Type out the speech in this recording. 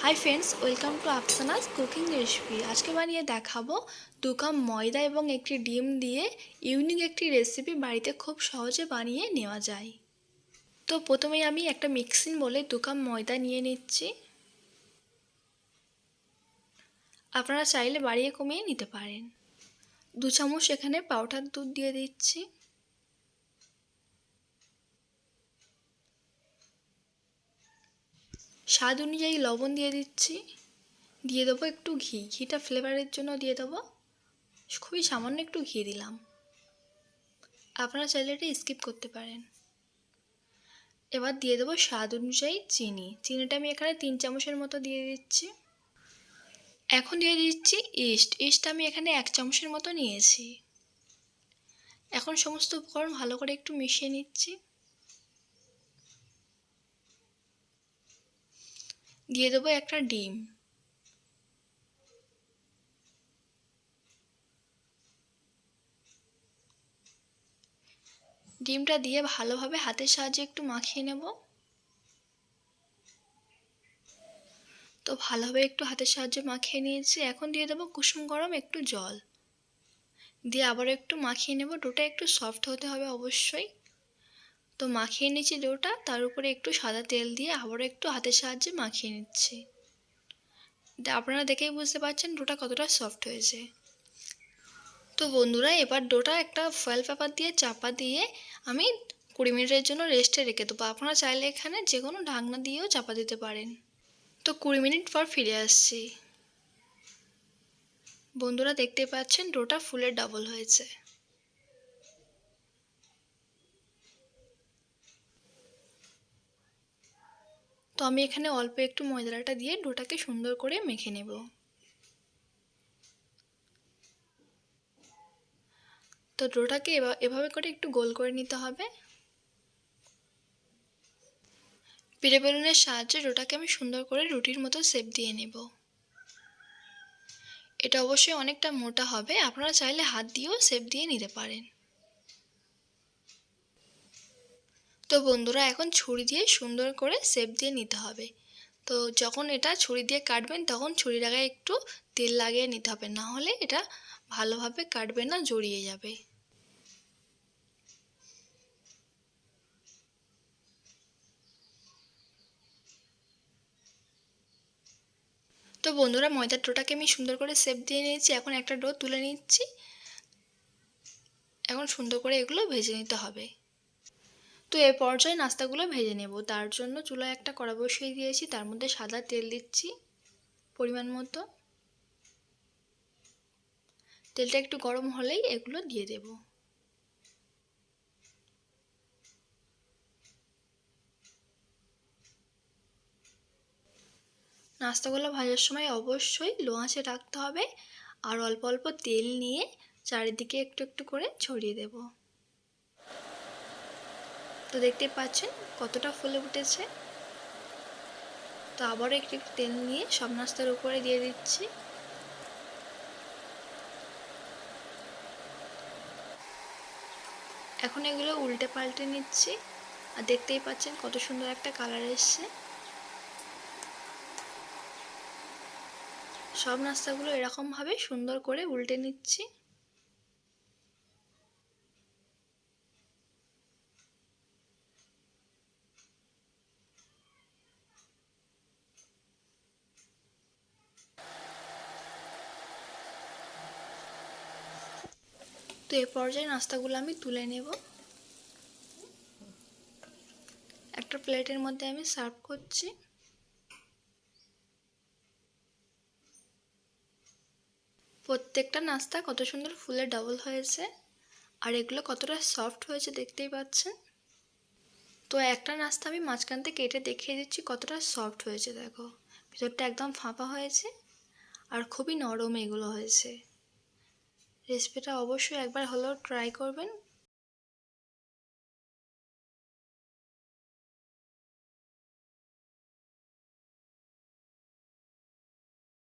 High friends, welcome to Afsana's cooking recipe. আজকে বানিয়ে দেখাবো 2 কাপ ময়দা এবং একটি ডিম দিয়ে ইউনিক একটি রেসিপি বাড়িতে খুব সহজে বানিয়ে নেওয়া যায়। তো প্রথমেই আমি একটা মিক্সিং বলে 2 কাপ ময়দা নিয়ে নিচ্ছি। আপনারা চাইলে বাড়িয়ে কমিয়ে নিতে পারেন। 2 চামচ এখানে পাউডার দুধ দিয়ে দিচ্ছি। স্বাদ অনুযায়ী লবণ দিয়ে দিচ্ছি। দিয়ে দেবো একটু ঘি। ঘিটা ফ্লেভারের জন্য দিয়ে দেবো। খুবই সামান্য একটু ঘি দিলাম। আপনারা চাইলে এটা স্কিপ করতে পারেন। এবার দিয়ে দেবো স্বাদ অনুযায়ী চিনি। চিনিটা আমি এখানে 3 চামচের মতো দিয়ে দিচ্ছি। এখন দিয়ে দিচ্ছি ইস্ট। ইস্ট আমি এখানে 1 চামচের মতো নিয়েছি। এখন সমস্ত উপকরণ ভালো করে একটু মিশিয়ে নিচ্ছি। দিয়ে দেবো একটা ডিম। ডিমটা দিয়ে ভালোভাবে হাতের সাহায্যে একটু মাখিয়ে নেব। তো ভালোভাবে একটু হাতের সাহায্যে মাখিয়ে নিয়েছি। এখন দিয়ে দেবো কুসুম গরম একটু জল। দিয়ে আবার একটু মাখিয়ে নেব। ডোটা একটু সফট হতে হবে অবশ্যই। তো মাখিয়ে নিচ্ছি ডোটা, তার উপরে একটু সাদা তেল দিয়ে আবারও একটু হাতের সাহায্যে মাখিয়ে নিচ্ছি। আপনারা দেখেই বুঝতে পারছেন ডোটা কতটা সফট হয়েছে। তো বন্ধুরা, এবার ডোটা একটা ফয়েল পেপার দিয়ে চাপা দিয়ে আমি 20 মিনিটের জন্য রেস্টে রেখে দেবো। আপনারা চাইলে এখানে যে কোনো ঢাকনা দিয়েও চাপা দিতে পারেন। তো 20 মিনিট পর ফিরে আসছি। বন্ধুরা, দেখতে পাচ্ছেন ডোটা ফুলে ডাবল হয়েছে। তো আমি এখানে অল্প একটু ময়দাটা দিয়ে ডোটাকে সুন্দর করে মেখে নেব। তো ডোটাকে এভাবে করে একটু গোল করে নিতে হবে। পিঠে বেলুনের সাহায্যে ডোটাকে আমি সুন্দর করে রুটির মতো শেপ দিয়ে নেব। এটা অবশ্যই অনেকটা মোটা হবে। আপনারা চাইলে হাত দিয়েও শেপ দিয়ে নিতে পারেন। তো বন্ধুরা, এখন ছুরি দিয়ে সুন্দর করে শেপ দিয়ে নিতে হবে। তো যখন এটা ছুরি দিয়ে কাটবেন তখন ছুরির আগায় একটু তেল লাগিয়ে নিতে হবে, না হলে এটা ভালোভাবে কাটবে না, জড়িয়ে যাবে। তো বন্ধুরা, ময়দার ডোটাকে আমি সুন্দর করে শেপ দিয়ে নিয়েছি। এখন একটা ডো তুলে নিচ্ছি। এখন সুন্দর করে এগুলো ভেজে নিতে হবে। তো এই পর্যায়ে নাস্তাগুলো ভেজে নেব। তার জন্য চুলায় একটা কড়া বসিয়ে দিয়েছি। তার মধ্যে সাদা তেল দিচ্ছি পরিমাণ মতো। তেলটা একটু গরম হলেই এগুলো দিয়ে দেব। নাস্তাগুলো ভাজার সময় অবশ্যই লো আঁচে রাখতে হবে। আর অল্প অল্প তেল নিয়ে চারিদিকে একটু একটু করে ছড়িয়ে দেব। তো দেখতেই পাচ্ছেন কতটা ফুলে উঠেছে। তো আবারও একটু একটু তেল নিয়ে সব নাস্তার উপরে দিয়ে দিচ্ছি। এখন এগুলো উল্টে পাল্টে নিচ্ছি। আর দেখতেই পাচ্ছেন কত সুন্দর একটা কালার এসছে। সব নাস্তাগুলো এরকমভাবে সুন্দর করে উল্টে নিচ্ছি। তো এ পর্যায়ে নাস্তাগুলো আমি তুলে নেব। একটা প্লেটের মধ্যে আমি সার্ভ করছি। প্রত্যেকটা নাস্তা কত সুন্দর ফুলে ডাবল হয়েছে, আর এগুলো কতটা সফট হয়েছে দেখতেই পাচ্ছেন। তো একটা নাস্তা আমি মাঝখান থেকে কেটে দেখিয়ে দিচ্ছি কতটা সফট হয়েছে। দেখো, ভিতরটা একদম ফাঁপা হয়েছে আর খুবই নরম এগুলো হয়েছে। রেসিপিটা অবশ্যই একবার হলেও ট্রাই করবেন।